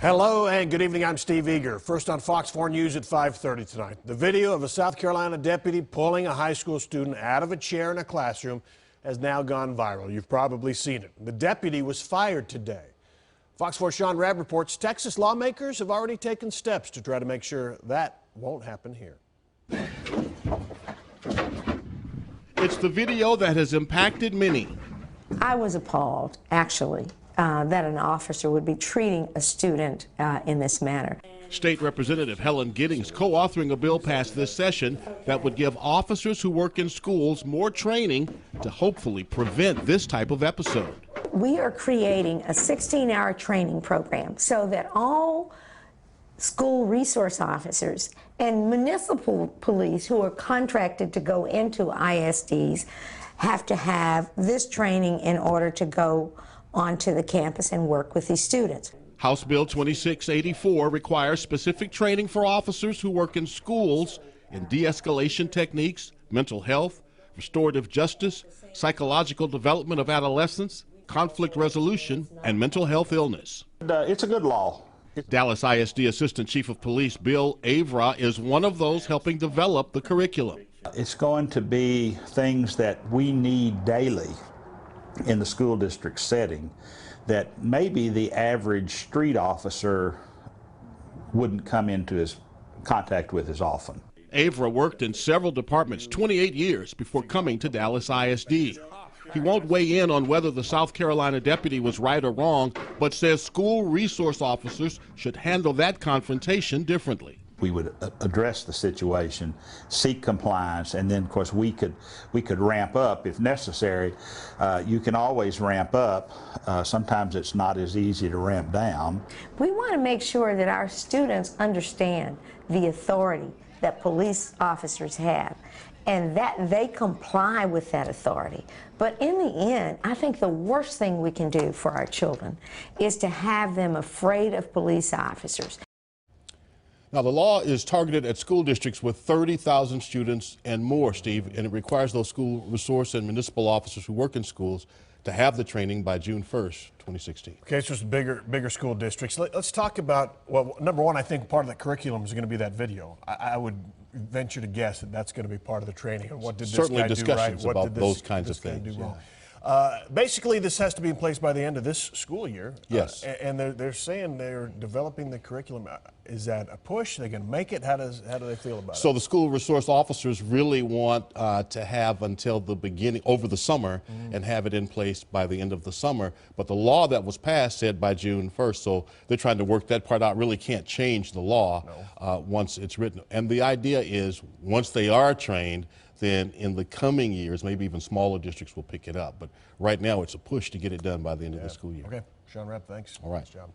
Hello and good evening. I'm Steve Eager. First on Fox 4 News at 5:30 tonight. The video of a South Carolina deputy pulling a high school student out of a chair in a classroom has now gone viral. You've probably seen it. The deputy was fired today. Fox 4's Sean Rabb reports Texas lawmakers have already taken steps to try to make sure that won't happen here. It's the video that has impacted many. I was appalled, actually, that an officer would be treating a student in this manner. State Representative Helen Giddings co-authoring a bill passed this session that would give officers who work in schools more training to hopefully prevent this type of episode. We are creating a 16-hour training program so that all school resource officers and municipal police who are contracted to go into ISDs have to have this training in order to go onto the campus and work with these students. House Bill 2684 requires specific training for officers who work in schools in de-escalation techniques, mental health, restorative justice, psychological development of adolescents, conflict resolution, and mental health illness. It's a good law. Dallas ISD Assistant Chief of Police Bill Avra is one of those helping develop the curriculum. It's going to be things that we need daily in the school district setting that maybe the average street officer wouldn't come into his contact with as often. Avra worked in several departments 28 years before coming to Dallas ISD. He won't weigh in on whether the South Carolina deputy was right or wrong, but says school resource officers should handle that confrontation differently. We would address the situation, seek compliance, and then, of course, we could ramp up if necessary. You can always ramp up. Sometimes it's not as easy to ramp down. We want to make sure that our students understand the authority that police officers have and that they comply with that authority. But in the end, I think the worst thing we can do for our children is to have them afraid of police officers. Now, the law is targeted at school districts with 30,000 students and more, Steve, and it requires those school resource and municipal officers who work in schools to have the training by June 1st, 2016. Okay, so it's bigger school districts. Let's talk about, well, number one, I think part of the curriculum is going to be that video. I would venture to guess that that's going to be part of the training. What did this Certainly guy do right? discussions What about did those kinds of things. Do wrong? Basically, this has to be in place by the end of this school year. Yes. And they're saying they're developing the curriculum. Is that a push? Are they going to make it? How do they feel about it? So the school resource officers really want to have until the beginning, over the summer, and have it in place by the end of the summer. But the law that was passed said by June 1st, so they're trying to work that part out. Really can't change the law once it's written. And the idea is once they are trained, then in the coming years, maybe even smaller districts will pick it up. But right now, it's a push to get it done by the end of the school year. Okay, Sean Rabb, thanks. All right. Nice job.